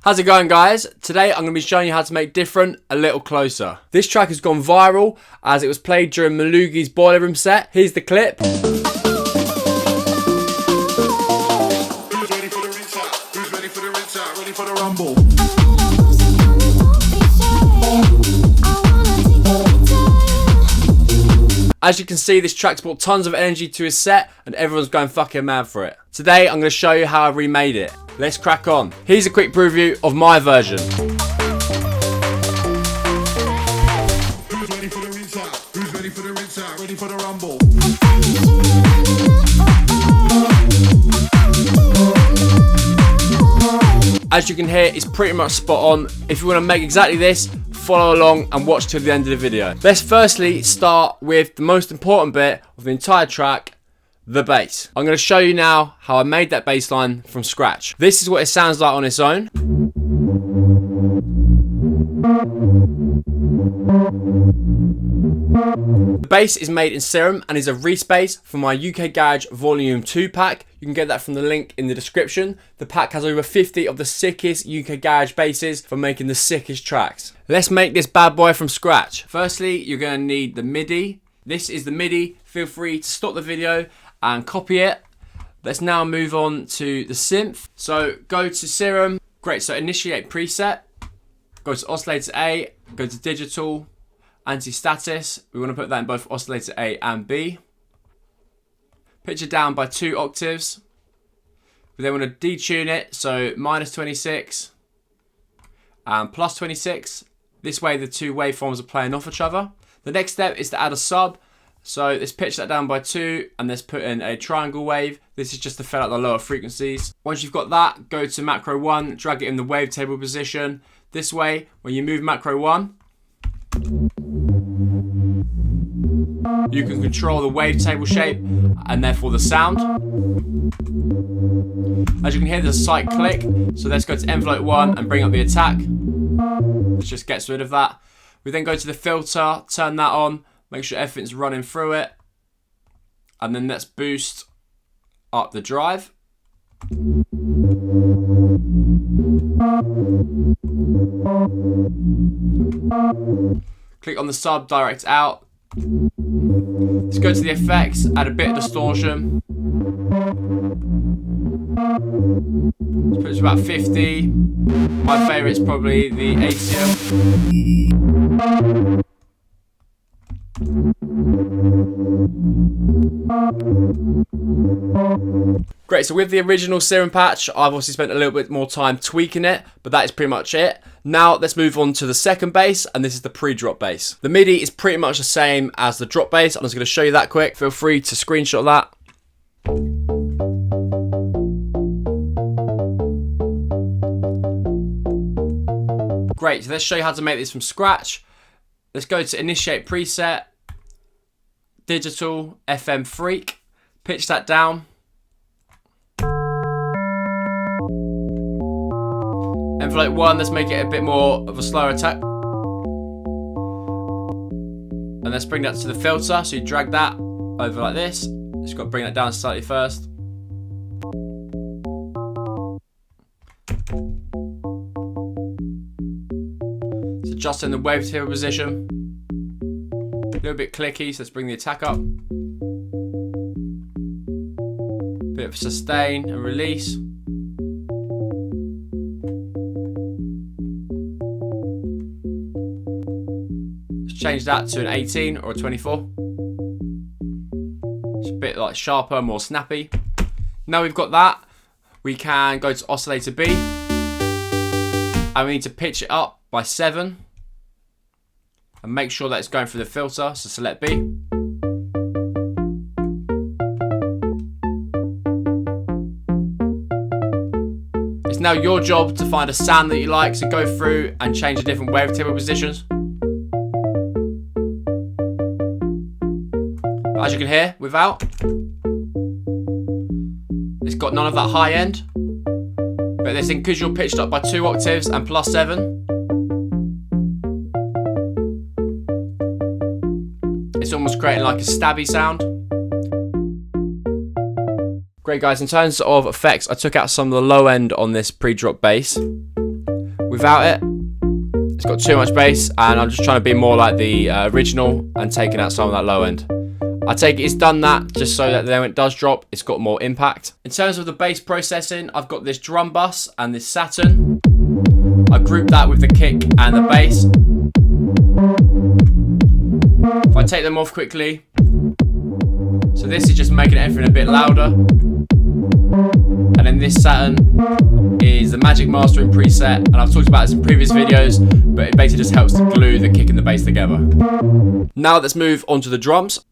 How's it going, guys? Today I'm going to be showing you how to make Diffrnt a little closer. This track has gone viral as it was played during Malugi's Boiler Room set. Here's the clip. Who's ready for the retire? Who's ready for the retire? Ready for the rumble? As you can see, this track's brought tons of energy to his set and everyone's going fucking mad for it. Today I'm going to show you how I remade it. Let's crack on. Here's a quick preview of my version. Who's ready for the retire? Who's ready for the retire? Ready for the rumble? As you can hear, it's pretty much spot on. If you want to make exactly this, follow along and watch till the end of the video. Let's firstly start with the most important bit of the entire track, the bass. I'm going to show you now how I made that bass line from scratch. This is what it sounds like on its own. The bass is made in Serum and is a re-space for my UK Garage Volume 2 pack. You can get that from the link in the description. The pack has over 50 of the sickest UK Garage basses for making the sickest tracks. Let's make this bad boy from scratch. Firstly, you're going to need the MIDI. This is the MIDI. Feel free to stop the video and copy it. Let's now move on to the synth. So go to Serum. Great, so initiate preset. Go to oscillator A, go to digital, anti-status. We want to put that in both oscillator A and B. Pitch it down by 2 octaves. We then want to detune it, so -26 and +26. This way the two waveforms are playing off each other. The next step is to add a sub. So let's pitch that down by 2 and let's put in a triangle wave. This is just to fill out the lower frequencies. Once you've got that, go to macro 1, drag it in the wavetable position. This way, when you move macro 1, you can control the wavetable shape and therefore the sound. As you can hear, there's a slight click. So let's go to envelope 1 and bring up the attack. This just gets rid of that. We then go to the filter, turn that on, make sure everything's running through it. And then let's boost up the drive. Click on the sub, direct out. Let's go to the effects, add a bit of distortion. Let's put it to about 50. My favourite is probably the ACM. Great, so with the original Serum patch, I've obviously spent a little bit more time tweaking it, but that is pretty much it. Now let's move on to the second bass, and this is the pre-drop bass. The MIDI is pretty much the same as the drop bass. I'm just going to show you that quick. Feel free to screenshot that. Great, so let's show you how to make this from scratch. Let's go to initiate preset, digital, FM Freak, pitch that down. Envelope 1, let's make it a bit more of a slower attack. And let's bring that to the filter, so you drag that over like this. Just got to bring that down slightly first. It's adjusting the wavetable position. A little bit clicky, so let's bring the attack up. Bit of sustain and release. Change that to an 18 or a 24. It's a bit like sharper, more snappy. Now we've got that, we can go to oscillator B and we need to pitch it up by 7 and make sure that it's going through the filter, so select B. It's now your job to find a sound that you like, so go through and change the different wavetable positions. As you can hear, without, it's got none of that high end. But this thing, because you're pitched up by 2 octaves and +7, it's almost creating like a stabby sound. Great guys, in terms of effects, I took out some of the low end on this pre-drop bass. Without it, it's got too much bass, and I'm just trying to be more like the original and taking out some of that low end. I take it it's done that just so that then when it does drop, it's got more impact. In terms of the bass processing, I've got this drum bus and this Saturn. I group that with the kick and the bass. If I take them off quickly, so this is just making everything a bit louder. And then this Saturn is the magic mastering preset, and I've talked about this in previous videos, but it basically just helps to glue the kick and the bass together. Now let's move on to the drums.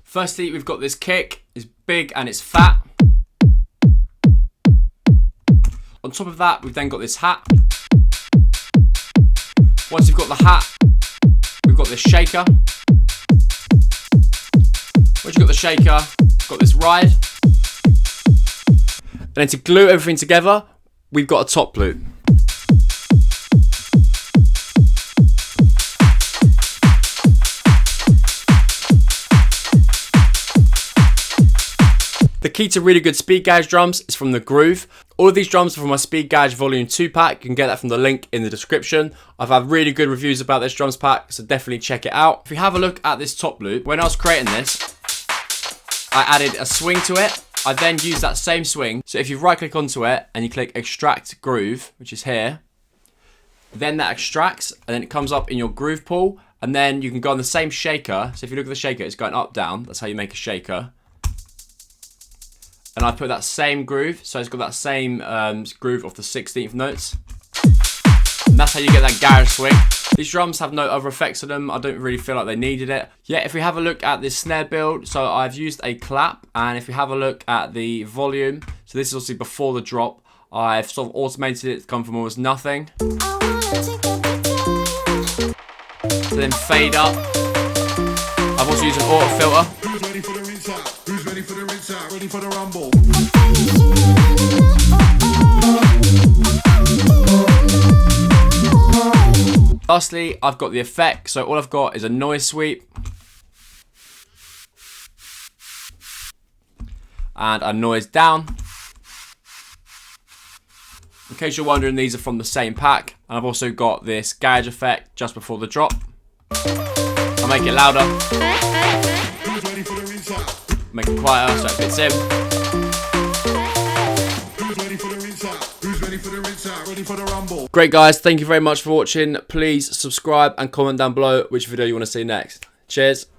Firstly, we've got this kick. It's big and it's fat. On top of that, we've then got this hat. Once you've got the hat, we've got this shaker. Once you've got the shaker, we've got this ride. And then to glue everything together, we've got a top loop. The key to really good speed gauge drums is from the groove. All of these drums are from my Speed Gauge Volume 2 pack. You can get that from the link in the description. I've had really good reviews about this drums pack, so definitely check it out. If you have a look at this top loop, when I was creating this, I added a swing to it. I then used that same swing. So if you right click onto it and you click extract groove, which is here, then that extracts and then it comes up in your groove pool, and then you can go on the same shaker. So if you look at the shaker, it's going up, down. That's how you make a shaker. And I put that same groove, so it's got that same groove of the 16th notes. And that's how you get that garage swing. These drums have no other effects on them. I don't really feel like they needed it. Yeah, if we have a look at this snare build, so I've used a clap, and if we have a look at the volume, so this is obviously before the drop, I've sort of automated it to come from almost nothing. To then fade up. I've also used an auto filter. Who's ready for the rinse out? Who's ready for the rinse out? Ready for the rumble? Lastly, I've got the effect, so all I've got is a noise sweep and a noise down. In case you're wondering, these are from the same pack, and I've also got this garage effect just before the drop. I'll make it louder, Who's ready for the rinse out? make it quieter so it fits in. Who's ready for the rinse out? Who's ready for the rinse out? Ready for the rumble? Great guys, thank you very much for watching. Please subscribe and comment down below which video you want to see next. Cheers.